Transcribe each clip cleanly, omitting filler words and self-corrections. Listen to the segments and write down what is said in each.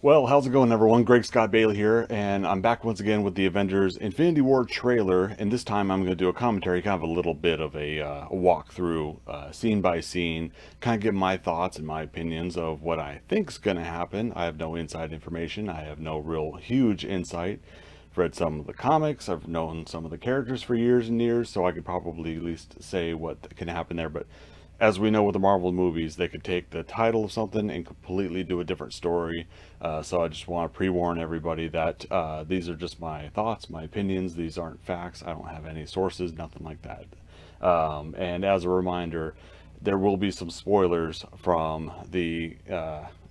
Well, how's it going, everyone? Greg Scott Bailey here, and I'm back once again with the Avengers Infinity War trailer. And this time I'm going to do a commentary, kind of a little bit of a walkthrough, scene by scene, kind of give my thoughts and my opinions of what I think's going to happen. I have no inside information, I have no real huge insight. I've read some of the comics, I've known some of the characters for years and years, so I could probably at least say what can happen there. But as we know with the Marvel movies, they could take the title of something and completely do a different story. So I just want to pre-warn everybody that these are just my thoughts, my opinions. These aren't facts. I don't have any sources, nothing like that. And as a reminder, there will be some spoilers from the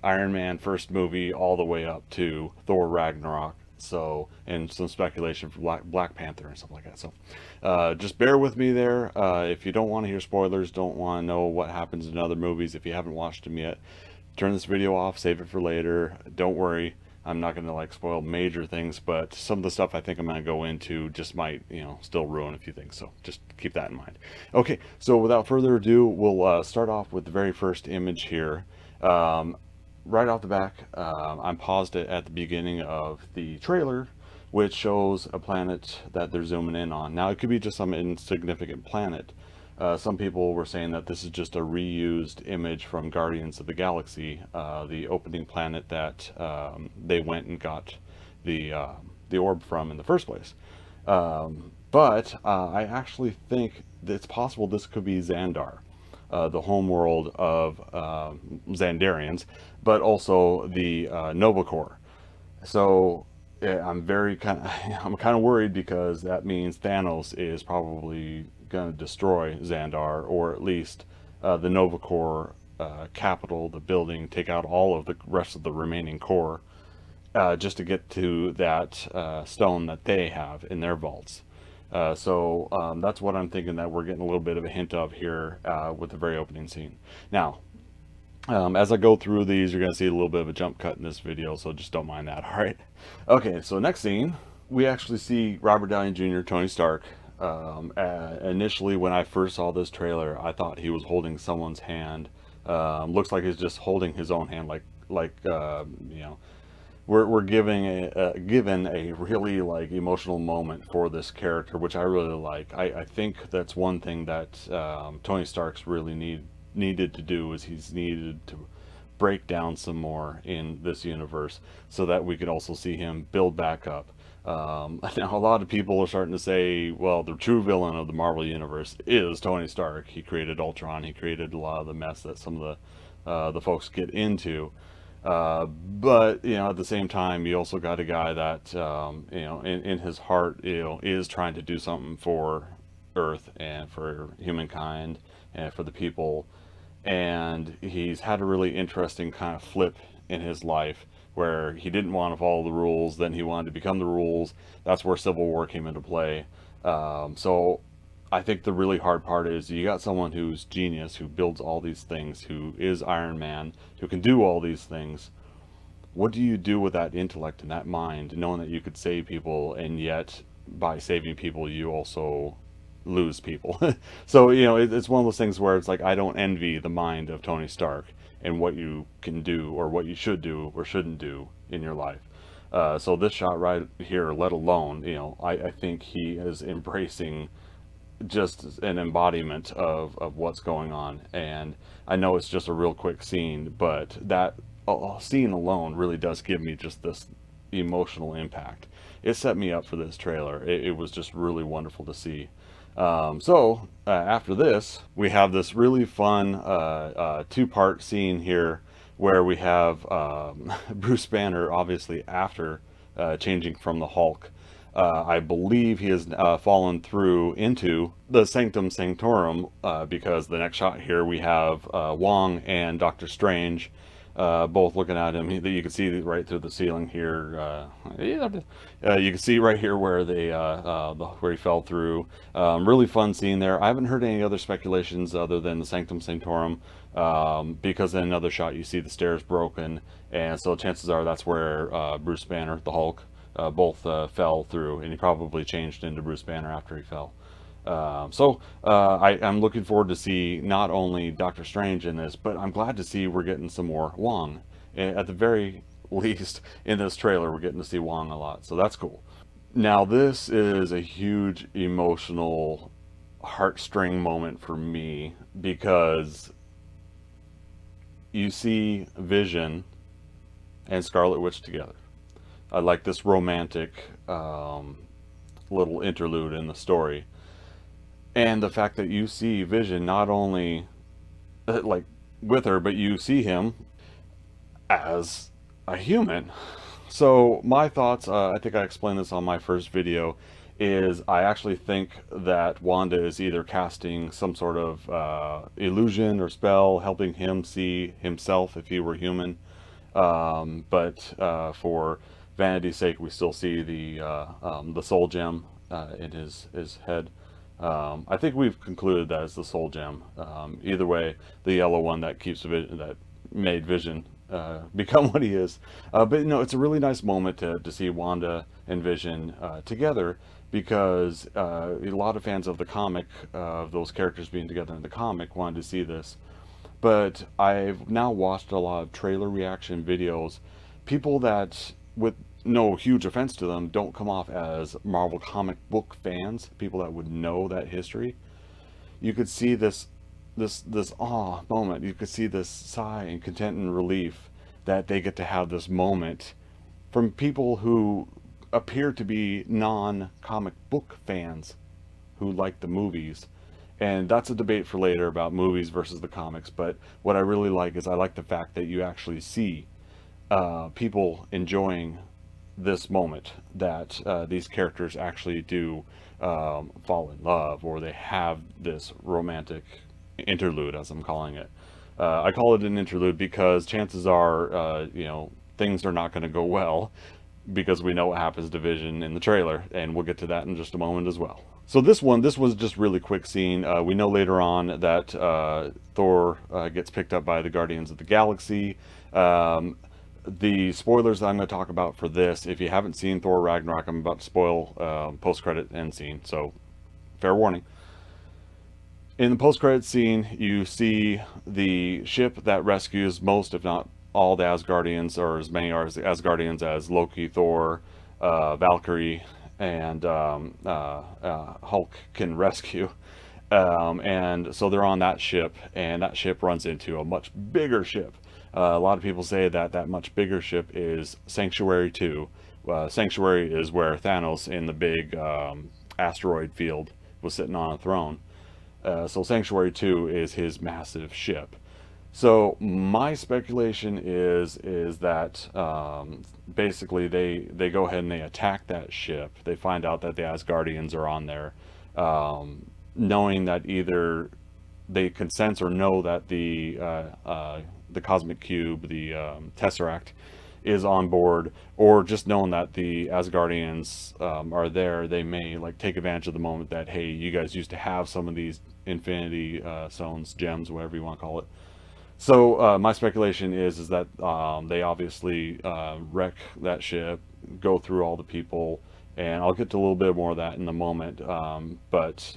Iron Man first movie all the way up to Thor Ragnarok. So, and some speculation for Black Panther and stuff like that. So, just bear with me there. If you don't want to hear spoilers, don't want to know what happens in other movies, if you haven't watched them yet, turn this video off, save it for later. Don't worry, I'm not going to like spoil major things, but some of the stuff I think I'm going to go into just might, still ruin a few things. So just keep that in mind. Okay, so without further ado, we'll start off with the very first image here. Right off the back, I'm paused it at the beginning of the trailer, which shows a planet that they're zooming in on. Now, it could be just some insignificant planet. Some people were saying that this is just a reused image from Guardians of the Galaxy, the opening planet that they went and got the orb from in the first place. But I actually think that it's possible this could be Xandar, the homeworld of Xandarians, but also the Nova Corps. So I'm I'm kind of worried, because that means Thanos is probably going to destroy Xandar, or at least the Nova Corps capital, the building, take out all of the rest of the remaining core, just to get to that stone that they have in their vaults. So that's what I'm thinking that we're getting a little bit of a hint of here with the very opening scene. Now, as I go through these, you're going to see a little bit of a jump cut in this video, so just don't mind that, all right? Okay, so next scene, we actually see Robert Downey Jr., Tony Stark. Initially, when I first saw this trailer, I thought he was holding someone's hand. Looks like he's just holding his own hand, we're given a really like emotional moment for this character, which I really like. I think that's one thing that Tony Stark's really needed to do, is he's needed to break down some more in this universe, so that we could also see him build back up. Now, a lot of people are starting to say, well, the true villain of the Marvel universe is Tony Stark. He created Ultron. He created a lot of the mess that some of the folks get into. But at the same time, you also got a guy that in his heart, is trying to do something for Earth and for humankind and for the people. And he's had a really interesting kind of flip in his life, where he didn't want to follow the rules, then he wanted to become the rules. That's where Civil War came into play. So I think the really hard part is, you got someone who's genius, who builds all these things, who is Iron Man, who can do all these things. What do you do with that intellect and that mind, knowing that you could save people, and yet by saving people you also lose people? So it's one of those things where it's like, I don't envy the mind of Tony Stark and what you can do, or what you should do or shouldn't do in your life. So this shot right here, let alone, I think he is embracing just an embodiment of what's going on. And I know it's just a real quick scene, but that scene alone really does give me just this emotional impact. It set me up for this trailer. It was just really wonderful to see. So after this, we have this really fun two-part scene here, where we have Bruce Banner, obviously after changing from the Hulk. I believe he has fallen through into the Sanctum Sanctorum, because the next shot here we have Wong and Doctor Strange both looking at him. You can see right through the ceiling here. You can see right here where where he fell through. Really fun scene there. I haven't heard any other speculations other than the Sanctum Sanctorum, because in another shot you see the stairs broken, and so chances are that's where Bruce Banner, the Hulk, both fell through, and he probably changed into Bruce Banner after he fell. I'm looking forward to see not only Doctor Strange in this, but I'm glad to see we're getting some more Wong. At the very least in this trailer, we're getting to see Wong a lot, so that's cool. Now, this is a huge emotional heartstring moment for me because you see Vision and Scarlet Witch together. I like this romantic little interlude in the story, and the fact that you see Vision not only like with her, but you see him as a human. So my thoughts, I think I explained this on my first video, is I actually think that Wanda is either casting some sort of illusion or spell, helping him see himself if he were human. But for vanity's sake, we still see the soul gem in his head. I think we've concluded that it's the soul gem. Either way, the yellow one that keeps Vision, that made Vision become what he is. But you know, it's a really nice moment to see Wanda and Vision together, because a lot of fans of the comic, of those characters being together in the comic, wanted to see this. But I've now watched a lot of trailer reaction videos. People that, with no huge offense to them, don't come off as Marvel comic book fans, people that would know that history. You could see this awe moment. You could see this sigh and content and relief that they get to have this moment from people who appear to be non-comic book fans who like the movies. And that's a debate for later about movies versus the comics. But what I really like is I like the fact that you actually see people enjoying this moment, that these characters actually do fall in love, or they have this romantic interlude, as I'm calling it. I call it an interlude because chances are, you know, things are not going to go well, because we know what happens to Vision in the trailer, and we'll get to that in just a moment as well. So this was just really quick scene. We know later on that Thor gets picked up by the Guardians of the Galaxy. The spoilers that I'm going to talk about for this, if you haven't seen Thor Ragnarok, I'm about to spoil post-credit end scene, so fair warning. In the post-credit scene, you see the ship that rescues most, if not all, the Asgardians, or as many Asgardians as Loki, Thor, Valkyrie, and Hulk can rescue. And so they're on that ship, and that ship runs into a much bigger ship. A lot of people say that that much bigger ship is Sanctuary 2. Sanctuary is where Thanos in the big asteroid field was sitting on a throne. So Sanctuary 2 is his massive ship. So my speculation is that basically they go ahead and they attack that ship. They find out that the Asgardians are on there, knowing that either they can sense or know that the cosmic cube, the Tesseract, is on board, or just knowing that the Asgardians are there. They may like take advantage of the moment that, hey, you guys used to have some of these Infinity Stones, gems, whatever you want to call it. So my speculation is that they obviously wreck that ship, go through all the people, and I'll get to a little bit more of that in a moment. But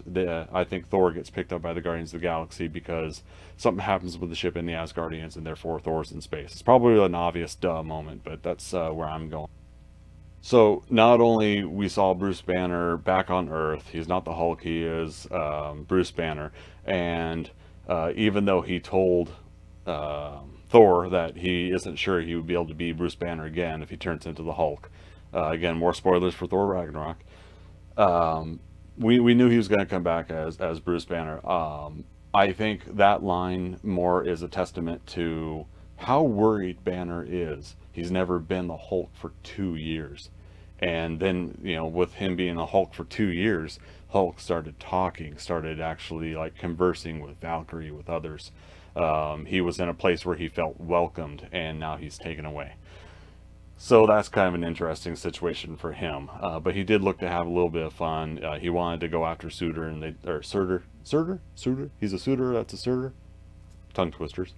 I think Thor gets picked up by the Guardians of the Galaxy because something happens with the ship and the Asgardians, and therefore Thor's in space. It's probably an obvious duh moment, but that's where I'm going. So not only we saw Bruce Banner back on Earth, he's not the Hulk, he is Bruce Banner, and even though he told Thor that he isn't sure he would be able to be Bruce Banner again if he turns into the Hulk. Again, more spoilers for Thor Ragnarok. We knew he was going to come back as Bruce Banner. I think that line more is a testament to how worried Banner is. He's never been the Hulk for 2 years. And then, you know, with him being the Hulk for 2 years, Hulk started talking, started actually like conversing with Valkyrie, with others. He was in a place where he felt welcomed, and now he's taken away. So that's kind of an interesting situation for him. But he did look to have a little bit of fun. He wanted to go after Suitor, and Surtur. He's a Suitor. That's a Surtur. Tongue twisters.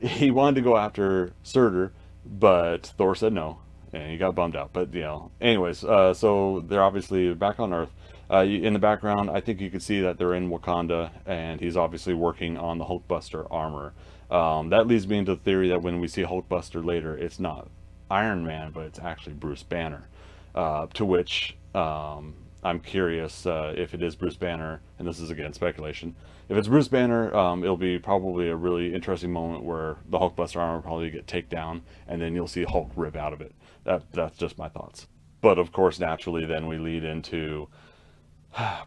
He wanted to go after Surtur, but Thor said no, and he got bummed out. But you know, anyways, so they're obviously back on Earth. In the background, I think you can see that they're in Wakanda, and he's obviously working on the Hulkbuster armor. That leads me into the theory that when we see Hulkbuster later, it's not Iron Man, but it's actually Bruce Banner. To which I'm curious if it is Bruce Banner, and this is again speculation. If it's Bruce Banner, it'll be probably a really interesting moment where the Hulkbuster armor will probably get taken down, and then you'll see Hulk rip out of it. That's just my thoughts. But of course, naturally, then we lead into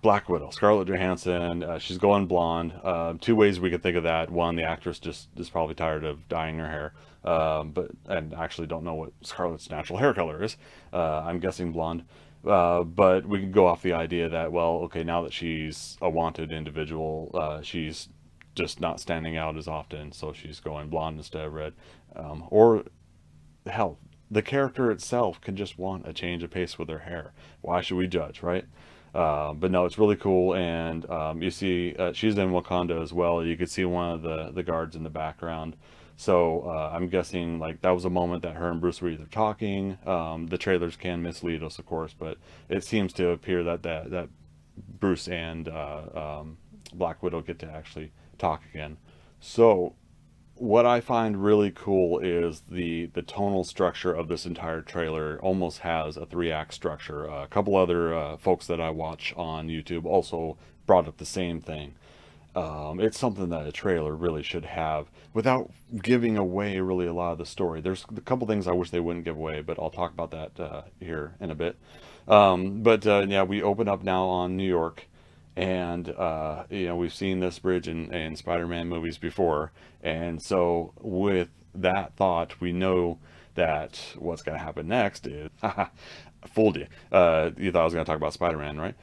Black Widow, Scarlett Johansson. She's going blonde. Two ways we could think of that. One, the actress just is probably tired of dyeing her hair, but and actually don't know what Scarlett's natural hair color is. I'm guessing blonde. But we could go off the idea that, well, okay, now that she's a wanted individual, she's just not standing out as often, so she's going blonde instead of red. Or hell, the character itself can just want a change of pace with her hair. Why should we judge, right? But no, it's really cool, and you see she's in Wakanda as well. You could see one of the guards in the background. So I'm guessing like that was a moment that her and Bruce were either talking. The trailers can mislead us, of course, but it seems to appear that Bruce and Black Widow get to actually talk again. So what I find really cool is the tonal structure of this entire trailer almost has a three-act structure. A couple other folks that I watch on YouTube also brought up the same thing. It's something that a trailer really should have without giving away really a lot of the story. There's a couple things I wish they wouldn't give away, but I'll talk about that here in a bit. But yeah, we open up now on New York, and we've seen this bridge in Spider-Man movies before, and so with that thought, we know that what's going to happen next is fooled you. You thought I was going to talk about Spider-Man, right?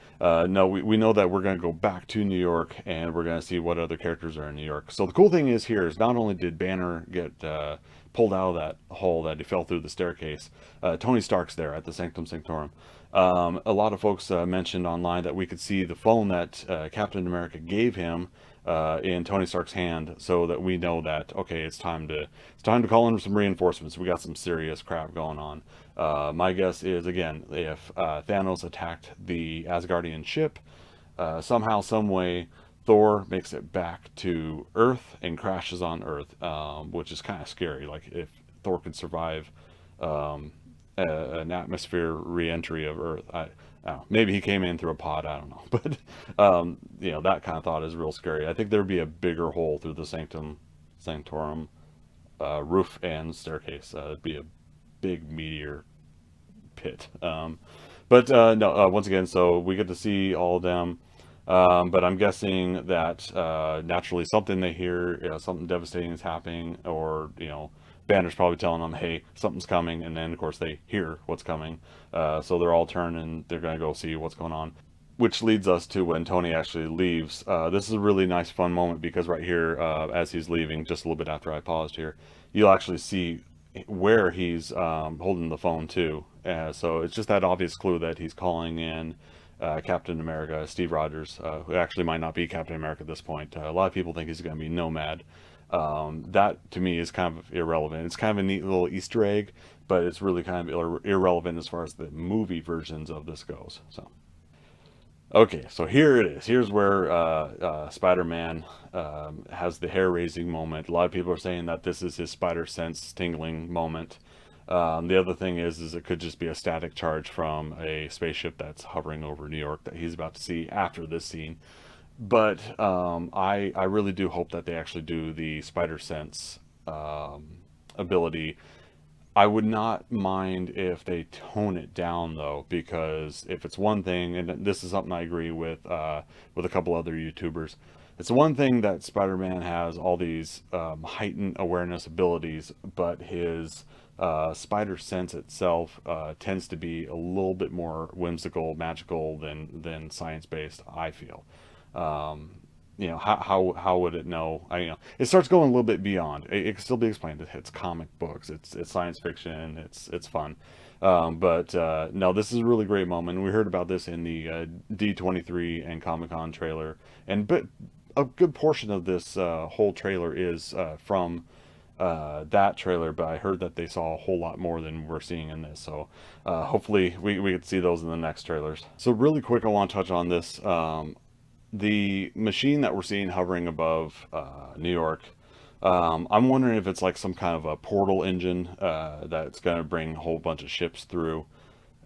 No, we know that we're going to go back to New York, and we're going to see what other characters are in New York. So the cool thing is here is not only did Banner get pulled out of that hole that he fell through the staircase, Tony Stark's there at the Sanctum Sanctorum. A lot of folks mentioned online that we could see the phone that Captain America gave him in Tony Stark's hand, so that we know that okay, it's time to call in some reinforcements. We got some serious crap going on. My guess is again, if Thanos attacked the Asgardian ship, somehow, some way, Thor makes it back to Earth and crashes on Earth, which is kind of scary. Like if Thor could survive an atmosphere re-entry of Earth, I don't know. Maybe he came in through a pod. I don't know, but that kind of thought is real scary. I think there'd be a bigger hole through the Sanctum Sanctorum roof and staircase. It'd be a big meteor pit. But no, once again, so we get to see all of them. But I'm guessing that naturally something they hear, something devastating is happening, or Banner's probably telling them, "Hey, something's coming," and then of course they hear what's coming. So they're all turned and they're gonna go see what's going on. Which leads us to when Tony actually leaves. This is a really nice, fun moment because right here, as he's leaving, just a little bit after I paused here, you'll actually see where he's holding the phone to. So it's just that obvious clue that he's calling in Captain America, Steve Rogers, who actually might not be Captain America at this point. A lot of people think he's going to be Nomad. That to me is kind of irrelevant. It's kind of a neat little Easter egg, but it's really kind of irrelevant as far as the movie versions of this goes. So, okay, so here it is. Here's where Spider-Man has the hair-raising moment. A lot of people are saying that this is his spider sense tingling moment. The other thing is it could just be a static charge from a spaceship that's hovering over New York that he's about to see after this scene. But I really do hope that they actually do the spider sense ability. I would not mind if they tone it down though, because if it's one thing, and this is something I agree with a couple other YouTubers, it's one thing that Spider-Man has all these heightened awareness abilities, but his spider sense itself tends to be a little bit more whimsical, magical than science-based, I feel. How would it know? It starts going a little bit beyond. It can still be explained. It's comic books. It's science fiction. It's fun. But no, this is a really great moment. We heard about this in the D23 and Comic Con trailer, but a good portion of this whole trailer is from that trailer. But I heard that they saw a whole lot more than we're seeing in this. So hopefully we could see those in the next trailers. So really quick, I want to touch on this. The machine that we're seeing hovering above New York, I'm wondering if it's like some kind of a portal engine that's going to bring a whole bunch of ships through.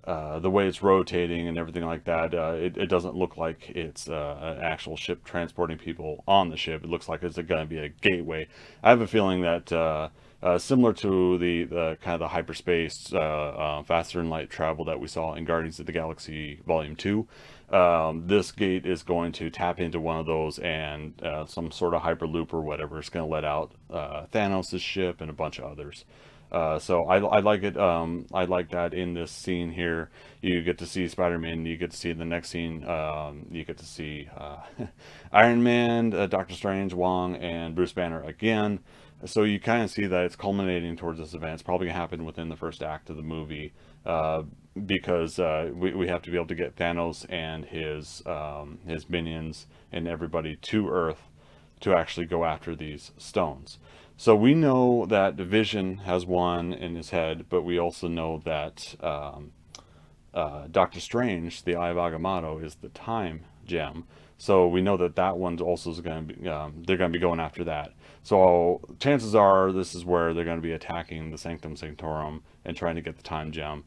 The way it's rotating and everything like that, it doesn't look like it's an actual ship transporting people on the ship. It looks like it's going to be a gateway. I have a feeling that similar to the kind of the hyperspace faster than light travel that we saw in Guardians of the Galaxy Volume 2, this gate is going to tap into one of those, and some sort of hyperloop or whatever is going to let out Thanos' ship and a bunch of others. So I like it. I like that in this scene here, you get to see Spider-Man. You get to see in the next scene. You get to see Iron Man, Doctor Strange, Wong, and Bruce Banner again. So you kind of see that it's culminating towards this event. It's probably gonna happen within the first act of the movie, because we have to be able to get Thanos and his minions and everybody to Earth to actually go after these stones. So we know that Vision has one in his head, but we also know that Doctor Strange, the Eye of Agamotto, is the time gem. So we know that that one's also going to be, they're going to be going after that. So chances are this is where they're going to be attacking the Sanctum Sanctorum and trying to get the time gem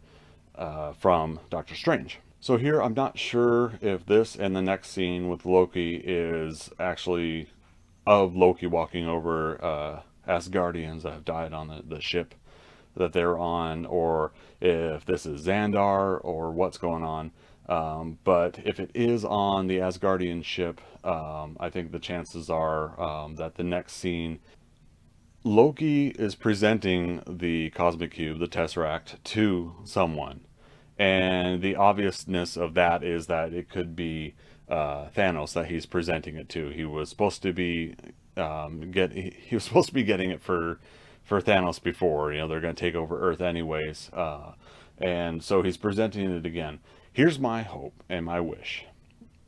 from Doctor Strange. So here I'm not sure if this and the next scene with Loki is actually of Loki walking over Asgardians that have died on the ship that they're on, or if this is Xandar or what's going on. But if it is on the Asgardian ship, I think the chances are that the next scene, Loki is presenting the Cosmic Cube, the Tesseract, to someone. And the obviousness of that is that it could be Thanos that he's presenting it to. He was supposed to be he was supposed to be getting it for Thanos before. You know, they're going to take over Earth anyways, and so he's presenting it again. Here's my hope and my wish.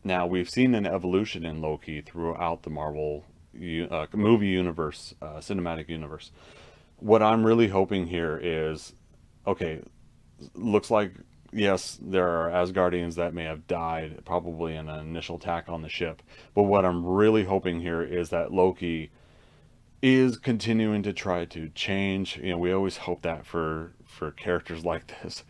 Now we've seen an evolution in Loki throughout the Marvel movie universe, cinematic universe. What I'm really hoping here is, okay, looks like yes, there are Asgardians that may have died probably in an initial attack on the ship. But what I'm really hoping here is that Loki is continuing to try to change. You know, we always hope that for characters like this,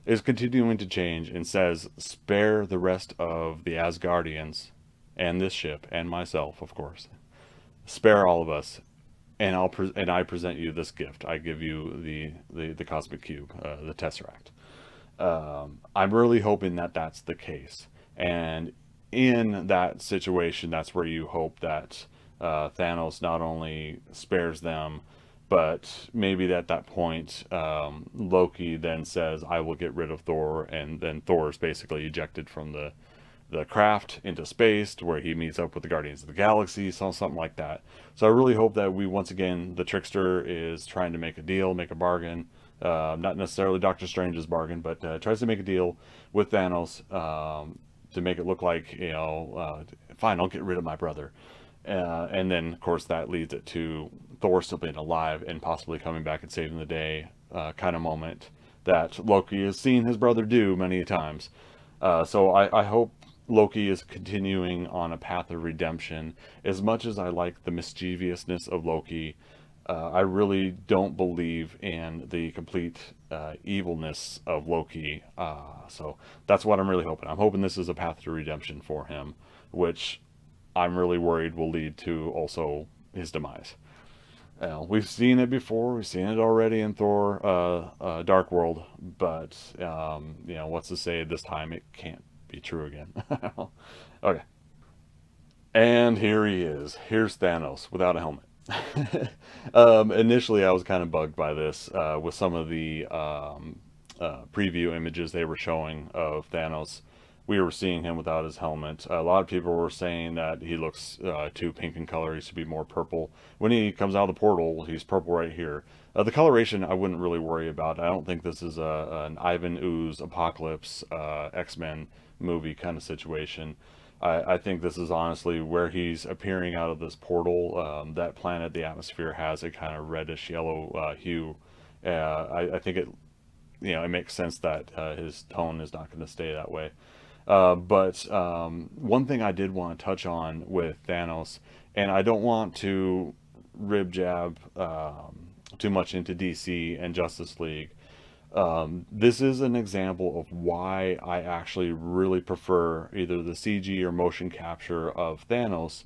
is continuing to change and says, spare the rest of the Asgardians and this ship and myself, of course. Spare all of us, and I present you this gift. I give you the Cosmic Cube, the Tesseract. I'm really hoping that that's the case, and in that situation, that's where you hope that Thanos not only spares them, but maybe at that point, Loki then says, "I will get rid of Thor," and then Thor is basically ejected from the craft into space to where he meets up with the Guardians of the Galaxy, something like that. So I really hope that we, once again, the trickster is trying to make a deal, make a bargain. Not necessarily Doctor Strange's bargain, but tries to make a deal with Thanos to make it look like, you know, fine, I'll get rid of my brother. And then, of course, that leads it to Thor still being alive and possibly coming back and saving the day kind of moment that Loki has seen his brother do many times. So I hope Loki is continuing on a path of redemption. As much as I like the mischievousness of Loki, I really don't believe in the complete evilness of Loki. So that's what I'm really hoping. I'm hoping this is a path to redemption for him, which I'm really worried will lead to also his demise. We've seen it before. We've seen it already in Thor: Dark World, but you know, what's to say this time it can't be true again? Okay, and here he is. Here's Thanos without a helmet. Initially, I was kind of bugged by this with some of the preview images they were showing of Thanos. We were seeing him without his helmet. A lot of people were saying that he looks too pink in color. He should be more purple. When he comes out of the portal, he's purple right here. The coloration, I wouldn't really worry about. I don't think this is an Ivan Ooze Apocalypse X-Men movie kind of situation. I think this is honestly where he's appearing out of this portal. That planet, the atmosphere has a kind of reddish yellow hue. I think it, you know, it makes sense that his tone is not going to stay that way. But one thing I did want to touch on with Thanos, and I don't want to rib jab too much into DC and Justice League. This is an example of why I actually really prefer either the CG or motion capture of Thanos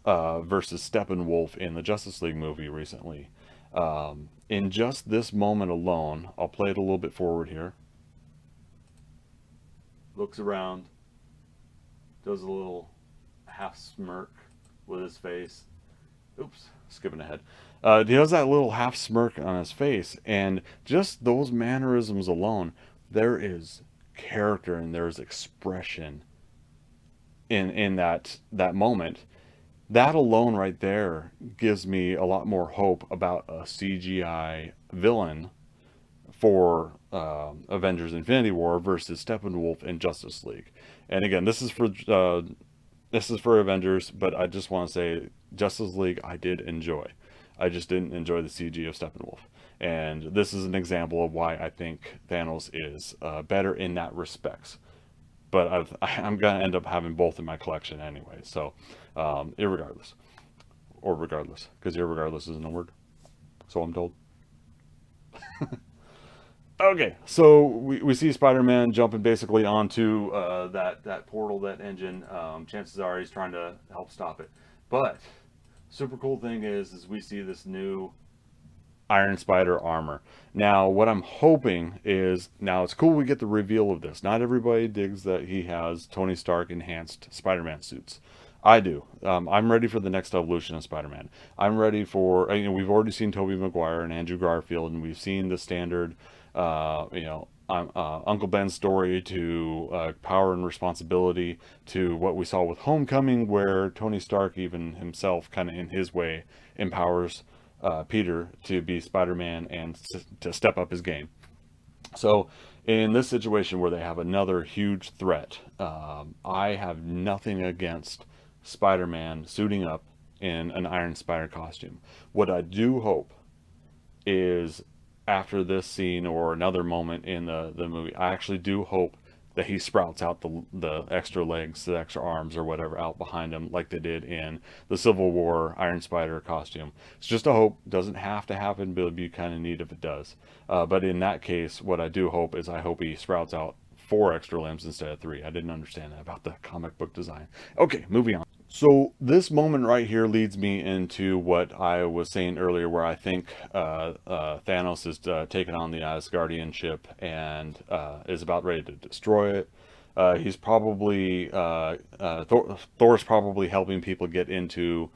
versus Steppenwolf in the Justice League movie recently. In just this moment alone, I'll play it a little bit forward here. Looks around, does a little half smirk with his face. Oops, skipping ahead. He does that little half smirk on his face, and just those mannerisms alone, there is character and there's expression in that moment. That alone right there gives me a lot more hope about a CGI villain for Avengers Infinity War versus Steppenwolf in Justice League. And again, this is for Avengers, but I just want to say Justice League I did enjoy. I just didn't enjoy the CG of Steppenwolf. And this is an example of why I think Thanos is better in that respects. But I'm going to end up having both in my collection anyway. So, irregardless. Or regardless. Because irregardless isn't a word. So I'm told. Okay, so we see Spider-Man jumping basically onto that portal, that engine. Chances are he's trying to help stop it. But super cool thing is we see this new Iron Spider armor. Now, what I'm hoping is, now it's cool we get the reveal of this. Not everybody digs that he has Tony Stark enhanced Spider-Man suits. I do. I'm ready for the next evolution of Spider-Man. I'm ready for, we've already seen Tobey Maguire and Andrew Garfield, and we've seen the standard, Uncle Ben's story to power and responsibility to what we saw with Homecoming, where Tony Stark, even himself, kind of in his way, empowers Peter to be Spider-Man and to step up his game. So in this situation where they have another huge threat, I have nothing against Spider-Man suiting up in an Iron Spider costume. What I do hope is after this scene or another moment in the movie, I actually do hope that he sprouts out the extra legs, the extra arms or whatever out behind him like they did in the Civil War Iron Spider costume. It's just a hope. Doesn't have to happen, but it'd be kind of neat if it does. But in that case, what I do hope is I hope he sprouts out 4 extra limbs instead of 3. I didn't understand that about the comic book design. Okay, moving on. So this moment right here leads me into what I was saying earlier, where I think Thanos is taking on the Asgardian ship and is about ready to destroy it. He's probably Thor's probably helping people get into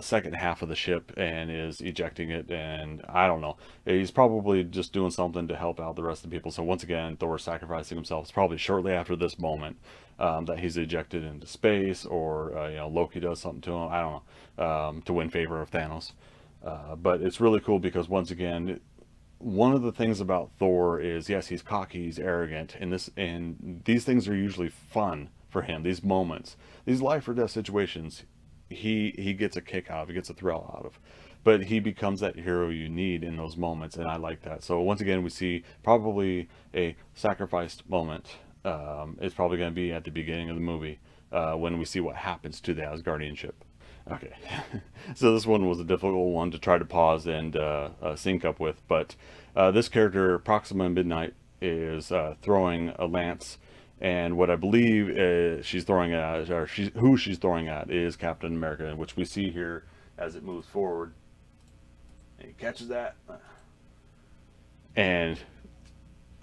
second half of the ship and is ejecting it, and I don't know. He's probably just doing something to help out the rest of the people. So once again, Thor sacrificing himself. It's probably shortly after this moment that he's ejected into space, or Loki does something to him. I don't know, to win favor of Thanos. But it's really cool because once again, one of the things about Thor is, yes, he's cocky, he's arrogant, and these things are usually fun for him. These moments, these life or death situations, he gets a kick out of, he gets a thrill out of. But he becomes that hero you need in those moments, and I like that. So once again, we see probably a sacrificed moment. It's probably going to be at the beginning of the movie when we see what happens to the Asgardian ship. Okay, so this one was a difficult one to try to pause and sync up with, but this character, Proxima Midnight, is throwing a lance, and what I believe she's throwing at, or who she's throwing at, is Captain America, which we see here as it moves forward. And he catches that, and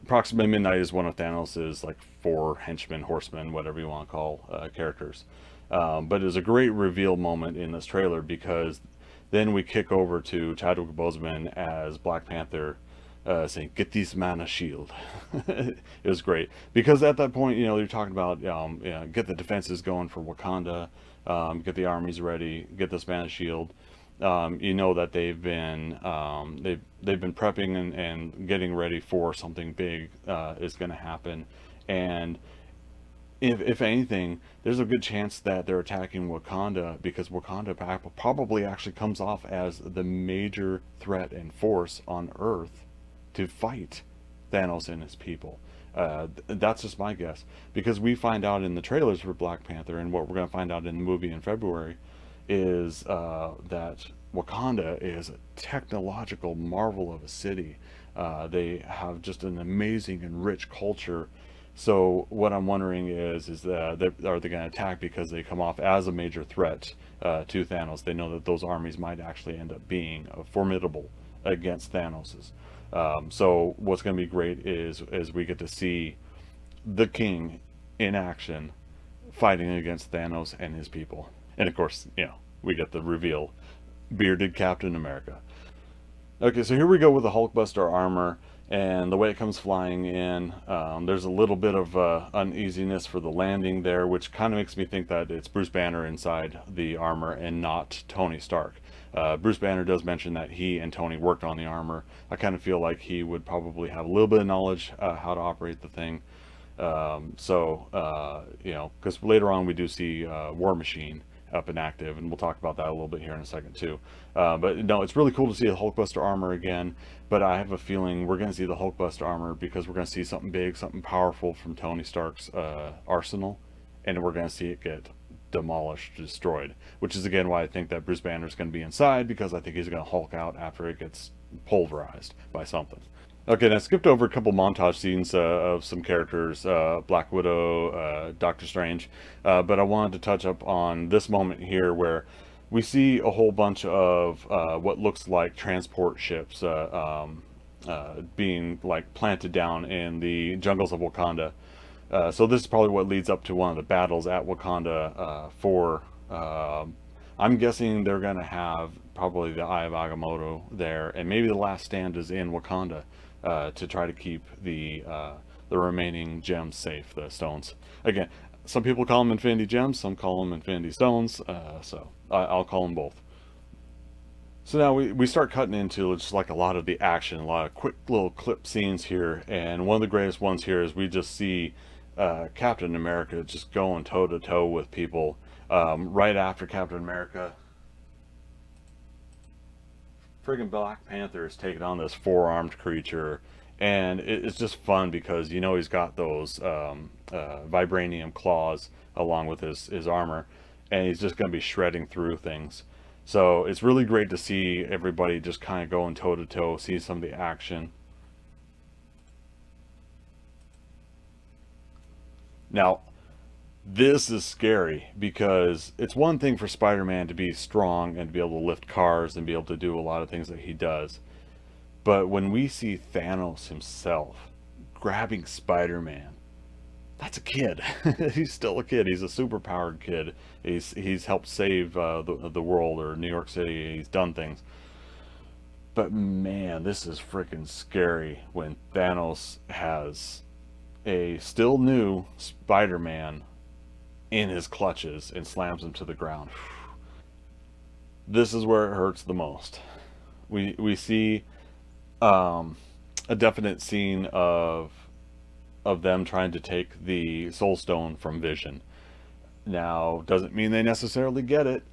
Proxima Midnight is one of Thanos' like 4 henchmen, horsemen, whatever you want to call characters. But it was a great reveal moment in this trailer, because then we kick over to Chadwick Boseman as Black Panther, saying, "Get these man a shield." It was great because at that point, you're talking about get the defenses going for Wakanda, get the armies ready, get this man a shield. That they've been prepping and getting ready for something big is going to happen, and if anything, there's a good chance that they're attacking Wakanda, because Wakanda probably actually comes off as the major threat and force on Earth to fight Thanos and his people. That's just my guess, because we find out in the trailers for Black Panther, and what we're going to find out in the movie in February, is that Wakanda is a technological marvel of a city. They have just an amazing and rich culture. So what I'm wondering is that are they going to attack because they come off as a major threat to Thanos? They know that those armies might actually end up being formidable against Thanos's. So what's going to be great is we get to see the King in action fighting against Thanos and his people. And of course, we get the reveal, bearded Captain America. Okay, so here we go with the Hulkbuster armor, and the way it comes flying in. There's a little bit of uneasiness for the landing there, which kind of makes me think that it's Bruce Banner inside the armor and not Tony Stark. Bruce Banner does mention that he and Tony worked on the armor. I kind of feel like he would probably have a little bit of knowledge how to operate the thing. Because later on we do see War Machine up and active, and we'll talk about that a little bit here in a second too. But no, it's really cool to see the Hulkbuster armor again, but I have a feeling we're going to see the Hulkbuster armor because we're going to see something big, something powerful from Tony Stark's arsenal, and we're going to see it get demolished, destroyed, which is again why I think that Bruce Banner is going to be inside, because I think he's going to Hulk out after it gets pulverized by something. Okay, now I skipped over a couple montage scenes of some characters, Black Widow, Doctor Strange, but I wanted to touch up on this moment here where we see a whole bunch of what looks like transport ships being like planted down in the jungles of Wakanda. So this is probably what leads up to one of the battles at Wakanda I'm guessing they're going to have probably the Eye of Agamotto there, and maybe the last stand is in Wakanda. To try to keep the remaining gems safe, the stones. Again, some people call them Infinity Gems, some call them Infinity Stones, so I'll call them both. So now we start cutting into just like a lot of the action, a lot of quick little clip scenes here, and one of the greatest ones here is we just see Captain America just going toe to toe with people. Right after Captain America, friggin' Black Panther is taking on this four-armed creature, and it's just fun because he's got those vibranium claws along with his armor, and he's just going to be shredding through things. So it's really great to see everybody just kind of going toe to toe, see some of the action. Now, this is scary because it's one thing for Spider-Man to be strong and to be able to lift cars and be able to do a lot of things that he does. But when we see Thanos himself grabbing Spider-Man, that's a kid. He's still a kid. He's a superpowered kid. He's helped save the world or New York City. He's done things. But man, this is freaking scary when Thanos has a still new Spider-Man in his clutches and slams him to the ground. This is where it hurts the most. We see a definite scene of them trying to take the Soul Stone from Vision. Now, doesn't mean they necessarily get it,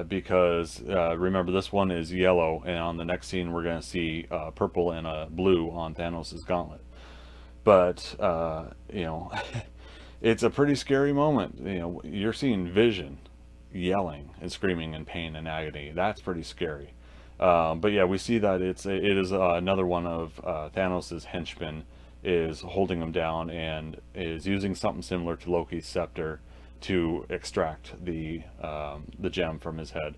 because remember, this one is yellow, and on the next scene we're going to see purple and blue on Thanos' gauntlet. But it's a pretty scary moment. You're seeing Vision yelling and screaming in pain and agony. That's pretty scary. But yeah, we see that it is another one of Thanos' henchmen is holding him down and is using something similar to Loki's scepter to extract the gem from his head.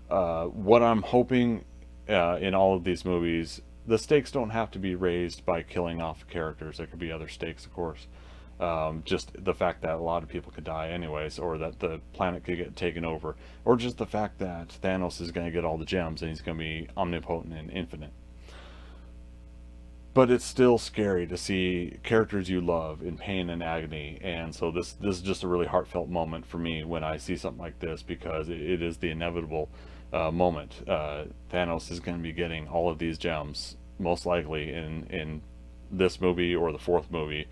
What I'm hoping in all of these movies, the stakes don't have to be raised by killing off characters. There could be other stakes, of course. Just the fact that a lot of people could die anyways, or that the planet could get taken over, or just the fact that Thanos is going to get all the gems and he's going to be omnipotent and infinite. But it's still scary to see characters you love in pain and agony, and so this is just a really heartfelt moment for me when I see something like this, because it is the inevitable moment. Thanos is going to be getting all of these gems, most likely in this movie or the fourth movie,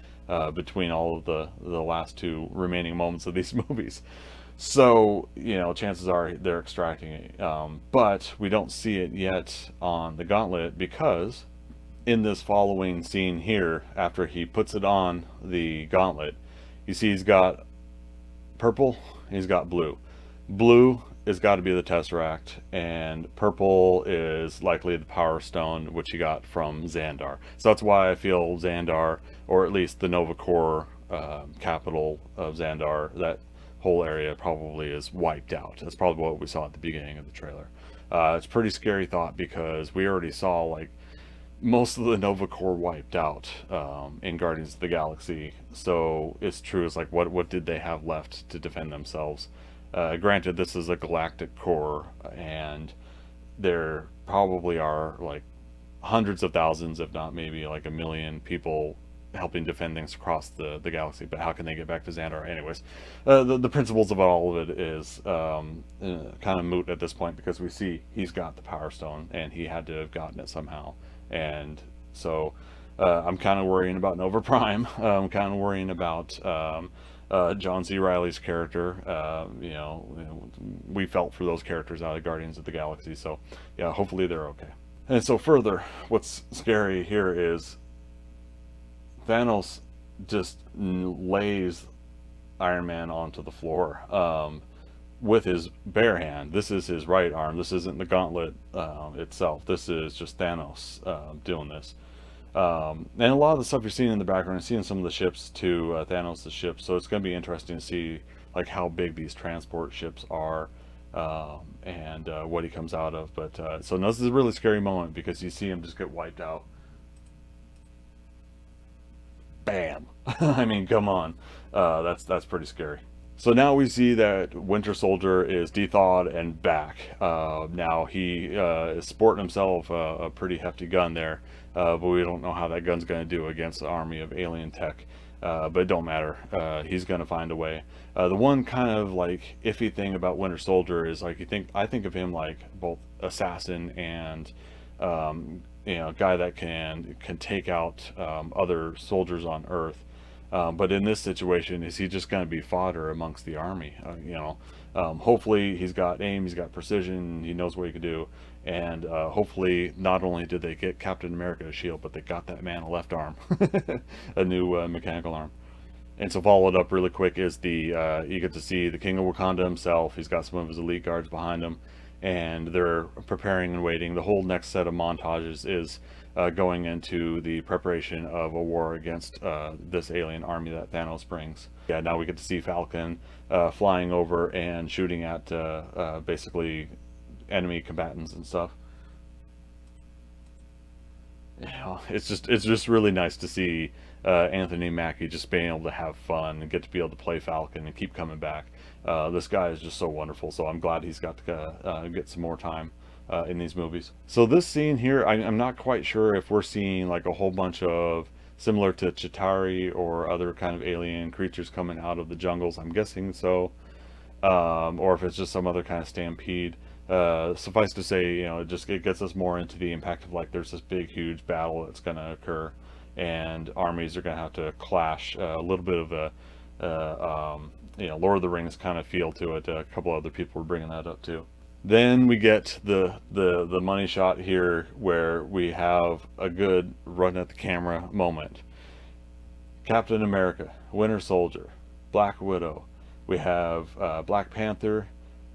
between all of the last two remaining moments of these movies. So, chances are they're extracting it. But we don't see it yet on the gauntlet, because in this following scene here, after he puts it on the gauntlet, you see he's got purple, he's got blue. Blue is got to be the Tesseract, and purple is likely the Power Stone, which he got from Xandar. So that's why I feel Xandar, or at least the Nova Corps capital of Xandar, that whole area probably is wiped out. That's probably what we saw at the beginning of the trailer. It's a pretty scary thought because we already saw like most of the Nova Corps wiped out in Guardians of the Galaxy. So it's true. It's like what did they have left to defend themselves? Granted, this is a galactic core, and there probably are like hundreds of thousands, if not maybe like a million people helping defend things across the galaxy. But how can they get back to Xandar? Anyways, the principles of all of it is kind of moot at this point because we see he's got the Power Stone and he had to have gotten it somehow. And so I'm kind of worrying about Nova Prime. I'm kind of worrying about John C. Reilly's character. We felt for those characters out of Guardians of the Galaxy. So yeah, hopefully they're okay. And so further, what's scary here is Thanos just lays Iron Man onto the floor with his bare hand. This is his right arm. This isn't the gauntlet itself. This is just Thanos doing this. And a lot of the stuff you're seeing in the background, you're seeing some of the ships too, Thanos' ships. So it's going to be interesting to see like how big these transport ships are and what he comes out of. But so no, this is a really scary moment because you see him just get wiped out. Bam! I mean, come on, that's pretty scary. So now we see that Winter Soldier is thawed and back. Now he is sporting himself a pretty hefty gun there, but we don't know how that gun's going to do against the army of alien tech. But it don't matter. He's going to find a way. The one kind of like iffy thing about Winter Soldier is like I think of him like both assassin and guy that can take out other soldiers on Earth. But in this situation, is he just going to be fodder amongst the army? Hopefully he's got aim, he's got precision, he knows what he can do, and hopefully not only did they get Captain America a shield, but they got that man a left arm, a new mechanical arm. And so followed up really quick is the you get to see the King of Wakanda himself. He's got some of his elite guards behind him, and they're preparing and waiting. The whole next set of montages is going into the preparation of a war against this alien army that Thanos brings. Yeah, now we get to see Falcon flying over and shooting at basically enemy combatants and stuff. It's just really nice to see Anthony Mackie just being able to have fun and get to be able to play Falcon and keep coming back. This guy is just so wonderful, so I'm glad he's got to get some more time in these movies. So this scene here, I'm not quite sure if we're seeing like a whole bunch of similar to Chitauri or other kind of alien creatures coming out of the jungles. I'm guessing so, or if it's just some other kind of stampede. Suffice to say, it gets us more into the impact of like there's this big huge battle that's going to occur and armies are going to have to clash. A little bit of a Lord of the Rings kind of feel to it. A couple other people were bringing that up too. Then we get the money shot here where we have a good run at the camera moment. Captain America, Winter Soldier, Black Widow. We have Black Panther.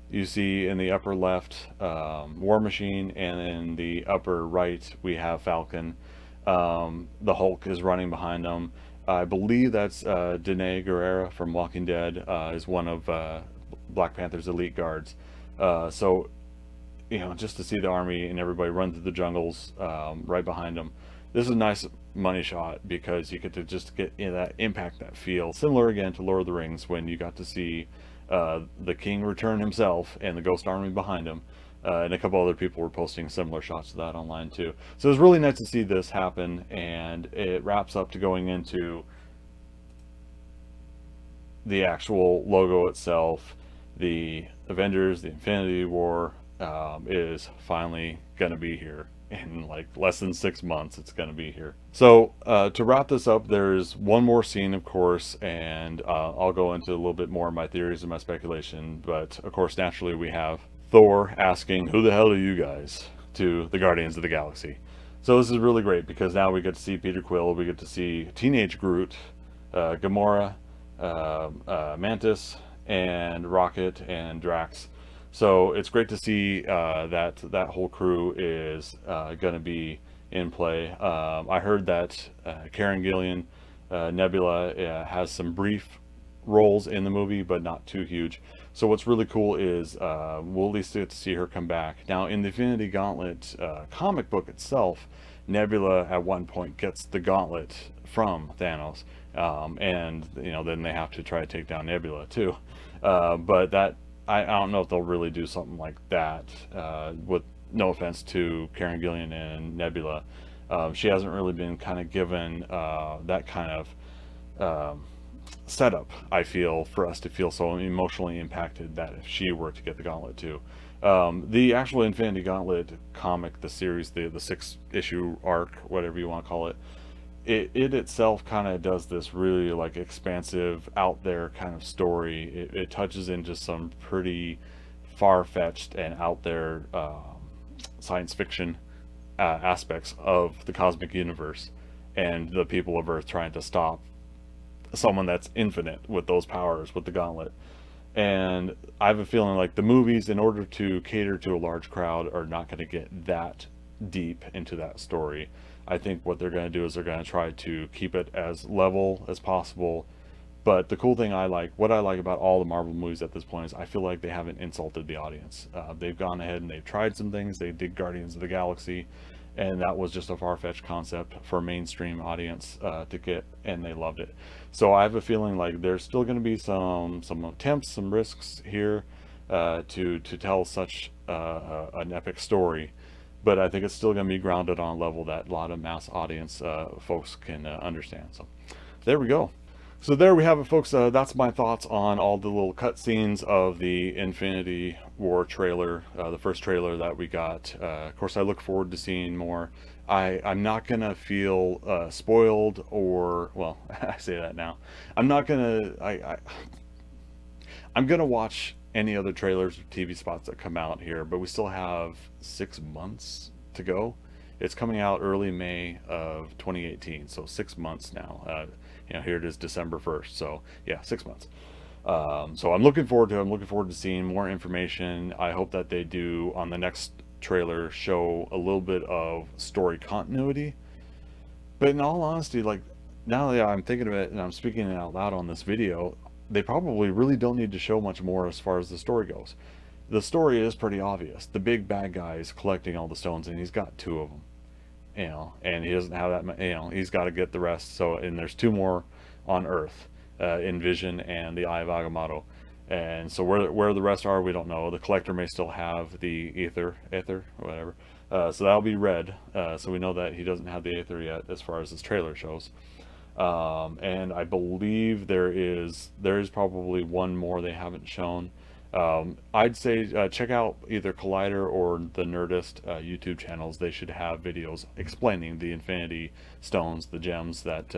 You see in the upper left War Machine, and in the upper right we have Falcon. The Hulk is running behind them. I believe that's Danae Guerrera from Walking Dead is one of Black Panther's elite guards. So just to see the army and everybody run through the jungles right behind them. This is a nice money shot because you get to just get that impact, that feel. Similar again to Lord of the Rings when you got to see the king return himself and the ghost army behind him. And a couple other people were posting similar shots to that online too. So it's really nice to see this happen, and it wraps up to going into the actual logo itself. The Avengers, the Infinity War is finally going to be here. In like less than 6 months, it's going to be here. So to wrap this up, there's one more scene, of course, and I'll go into a little bit more of my theories and my speculation. But of course, naturally, we have Thor asking, "Who the hell are you guys?" to the Guardians of the Galaxy. So this is really great because now we get to see Peter Quill, we get to see teenage Groot, Gamora, Mantis, and Rocket and Drax. So it's great to see that whole crew is going to be in play. I heard that Karen Gillan, Nebula, has some brief roles in the movie, but not too huge. So what's really cool is we'll at least get to see her come back. Now, in the Infinity Gauntlet comic book itself, Nebula at one point gets the gauntlet from Thanos, and then they have to try to take down Nebula too. But that I don't know if they'll really do something like that. With no offense to Karen Gillan and Nebula, she hasn't really been kind of given that kind of setup, I feel, for us to feel so emotionally impacted that if she were to get the gauntlet too. The actual Infinity Gauntlet comic, the series, the 6 issue arc, whatever you want to call it, it itself kind of does this really like expansive, out there kind of story. It touches into some pretty far-fetched and out there science fiction aspects of the cosmic universe and the people of Earth trying to stop someone that's infinite with those powers with the gauntlet. And I have a feeling like the movies, in order to cater to a large crowd, are not going to get that deep into that story. I think what they're going to do is they're going to try to keep it as level as possible. But the cool thing what I like about all the Marvel movies at this point is I feel like they haven't insulted the audience. They've gone ahead and they've tried some things. They did Guardians of the Galaxy, and that was just a far-fetched concept for a mainstream audience to get, and they loved it. So I have a feeling like there's still going to be some attempts, some risks here to tell such an epic story, but I think it's still going to be grounded on a level that a lot of mass audience folks can understand. So there we go. So there we have it, folks. That's my thoughts on all the little cutscenes of the Infinity War trailer, the first trailer that we got. Of course, I look forward to seeing more. I'm not going to feel spoiled or, well, I say that now. I'm not going to, I'm going to watch any other trailers or TV spots that come out here, but we still have 6 months to go. It's coming out early May of 2018, so 6 months now. Here it is, December 1st. So yeah, 6 months. So I'm looking forward to it. I'm looking forward to seeing more information. I hope that they do on the next trailer show a little bit of story continuity. But in all honesty, like now that I'm thinking of it and I'm speaking it out loud on this video, they probably really don't need to show much more as far as the story goes. The story is pretty obvious. The big bad guy is collecting all the stones, and he's got 2 of them. And he doesn't have that, he's got to get the rest. So, and there's 2 more on Earth, in Vision and the Eye of Agamotto. And so where the rest are, we don't know. The Collector may still have the Aether, or whatever. So that'll be red. So we know that he doesn't have the Aether yet, as far as this trailer shows. And I believe there is probably 1 more they haven't shown. I'd say check out either Collider or the Nerdist YouTube channels. They should have videos explaining the Infinity Stones, the gems that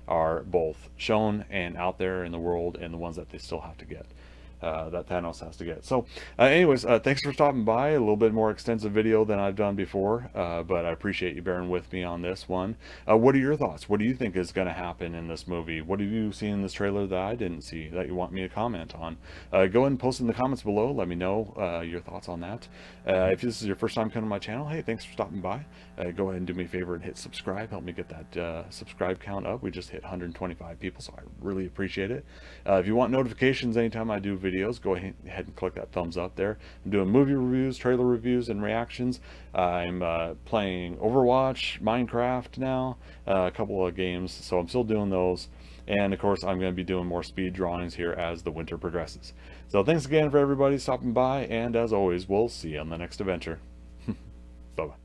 are both shown and out there in the world, and the ones that they still have to get. That Thanos has to get. So anyways, thanks for stopping by. A little bit more extensive video than I've done before, but I appreciate you bearing with me on this one. What are your thoughts? What do you think is going to happen in this movie? What have you seen in this trailer that I didn't see that you want me to comment on? Go ahead and post in the comments below. Let me know your thoughts on that. If this is your first time coming to my channel, hey, thanks for stopping by. Go ahead and do me a favor and hit subscribe. Help me get that subscribe count up. We just hit 125 people, so I really appreciate it. If you want notifications anytime I do videos, go ahead and click that thumbs up there. I'm doing movie reviews, trailer reviews, and reactions. I'm playing Overwatch, Minecraft now, a couple of games, so I'm still doing those. And of course, I'm going to be doing more speed drawings here as the winter progresses. So thanks again for everybody stopping by, and as always, we'll see you on the next adventure. Bye-bye.